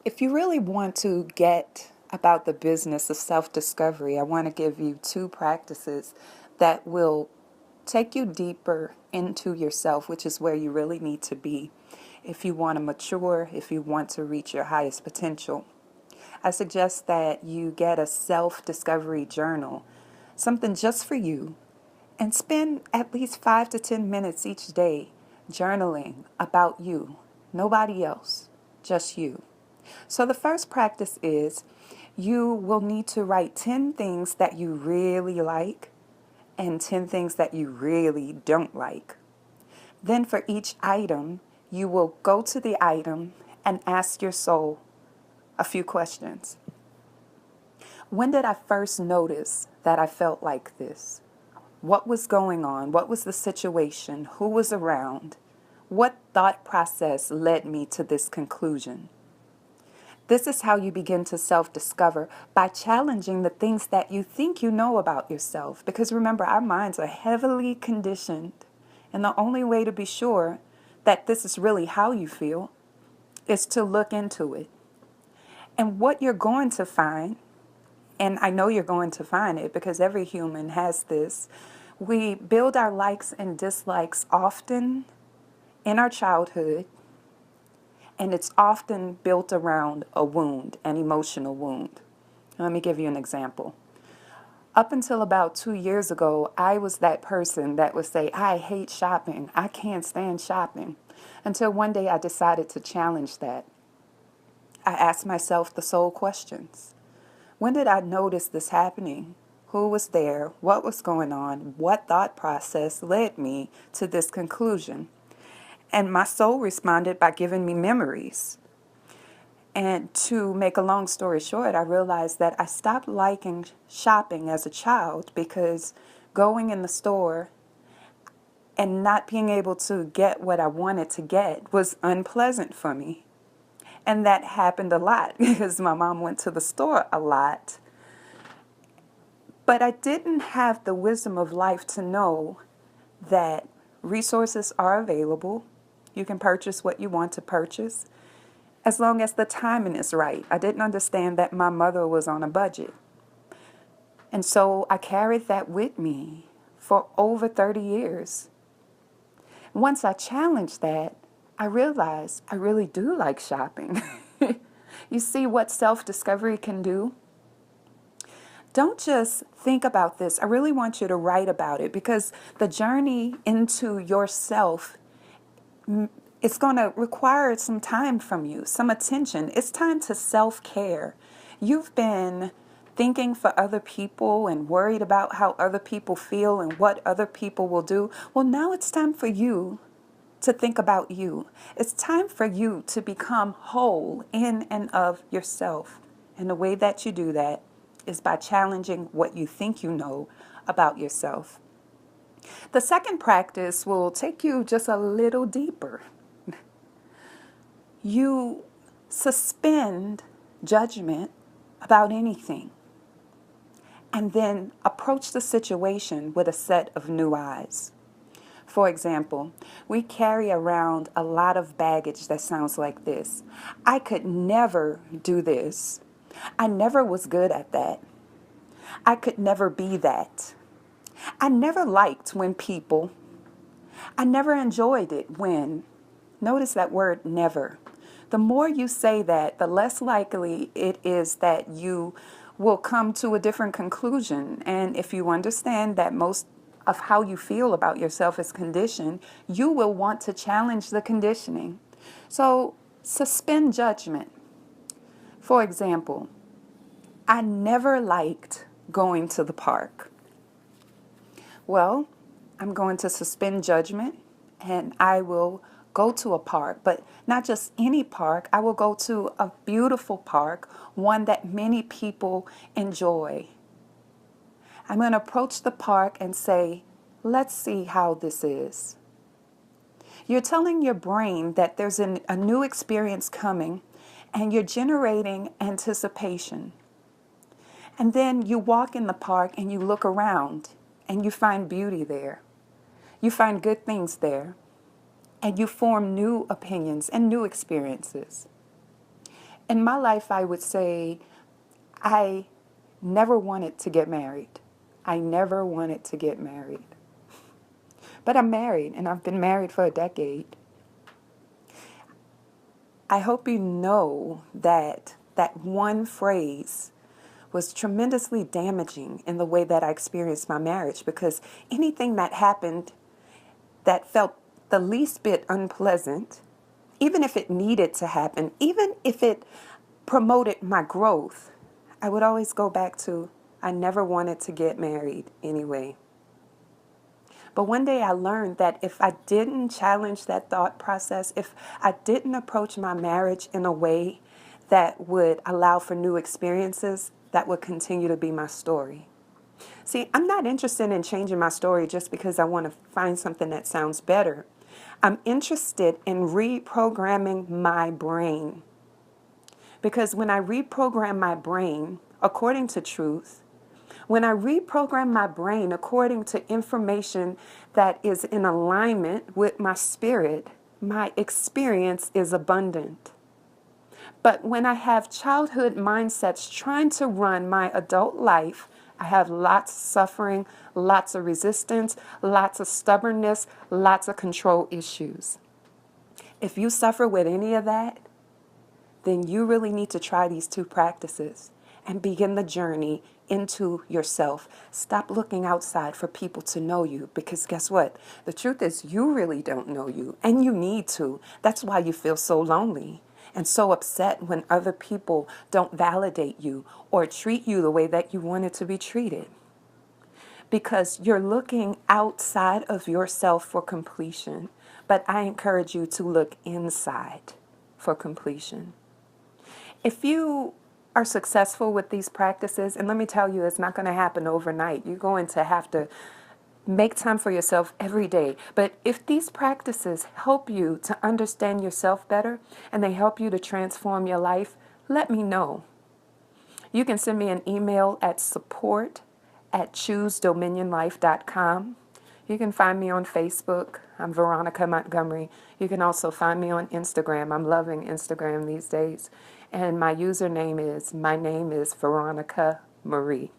If you really want to get about the business of self-discovery, I want to give you two practices that will take you deeper into yourself, which is where you really need to be if you want to mature, if you want to reach your highest potential. I suggest that you get a self-discovery journal, something just for you, and spend at least 5 to 10 minutes each day journaling about you, nobody else, just you. So the first practice is you will need to write 10 things that you really like and 10 things that you really don't like. Then for each item, you will go to the item and ask your soul a few questions. When did I first notice that I felt like this? What was going on? What was the situation? Who was around? What thought process led me to this conclusion? This is how you begin to self-discover, by challenging the things that you think you know about yourself. Because remember, our minds are heavily conditioned. And the only way to be sure that this is really how you feel is to look into it. And what you're going to find, and I know you're going to find it because every human has this, we build our likes and dislikes often in our childhood. And it's often built around a wound, an emotional wound. Let me give you an example. Up until about 2 years ago, I was that person that would say, I hate shopping. I can't stand shopping. Until one day I decided to challenge that. I asked myself the soul questions. When did I notice this happening? Who was there? What was going on? What thought process led me to this conclusion? And my soul responded by giving me memories. And to make a long story short, I realized that I stopped liking shopping as a child because going in the store and not being able to get what I wanted to get was unpleasant for me. And that happened a lot because my mom went to the store a lot. But I didn't have the wisdom of life to know that resources are available. You can purchase what you want to purchase as long as the timing is right. I didn't understand that my mother was on a budget. And so I carried that with me for over 30 years. Once I challenged that, I realized I really do like shopping. You see what self-discovery can do? Don't just think about this. I really want you to write about it because the journey into yourself, it's going to require some time from you, some attention. It's time to self-care. You've been thinking for other people and worried about how other people feel and what other people will do. Well, now it's time for you to think about you. It's time for you to become whole in and of yourself. And the way that you do that is by challenging what you think you know about yourself. The second practice will take you just a little deeper. You suspend judgment about anything and then approach the situation with a set of new eyes. For example, we carry around a lot of baggage that sounds like this. I could never do this. I never was good at that. I could never be that. I never liked when people, I never enjoyed it when, notice that word never. The more you say that, the less likely it is that you will come to a different conclusion. And if you understand that most of how you feel about yourself is conditioned, you will want to challenge the conditioning. So suspend judgment. For example, I never liked going to the park. Well, I'm going to suspend judgment and I will go to a park, but not just any park. I will go to a beautiful park, one that many people enjoy. I'm going to approach the park and say, let's see how this is. You're telling your brain that there's a new experience coming and you're generating anticipation. And then you walk in the park and you look around and you find beauty there. You find good things there. And you form new opinions and new experiences. In my life, I would say I never wanted to get married. I never wanted to get married. But I'm married, and I've been married for a decade. I hope you know that that one phrase was tremendously damaging in the way that I experienced my marriage, because anything that happened that felt the least bit unpleasant, even if it needed to happen, even if it promoted my growth, I would always go back to, I never wanted to get married anyway. But one day I learned that if I didn't challenge that thought process, if I didn't approach my marriage in a way that would allow for new experiences, that would continue to be my story. See, I'm not interested in changing my story just because I want to find something that sounds better. I'm interested in reprogramming my brain. Because when I reprogram my brain according to truth, when I reprogram my brain according to information that is in alignment with my spirit, my experience is abundant. But when I have childhood mindsets trying to run my adult life, I have lots of suffering, lots of resistance, lots of stubbornness, lots of control issues. If you suffer with any of that, then you really need to try these two practices and begin the journey into yourself. Stop looking outside for people to know you, because guess what? The truth is you really don't know you, and you need to. That's why you feel so lonely and so upset when other people don't validate you or treat you the way that you wanted to be treated. Because you're looking outside of yourself for completion. But I encourage you to look inside for completion. If you are successful with these practices, and let me tell you, it's not going to happen overnight. You're going to have to make time for yourself every day. But if these practices help you to understand yourself better and they help you to transform your life, let me know. You can send me an email at support@choosedominionlife.com. You can find me on Facebook. I'm Veronica Montgomery. You can also find me on Instagram. I'm loving Instagram these days. And my name is Veronica Marie.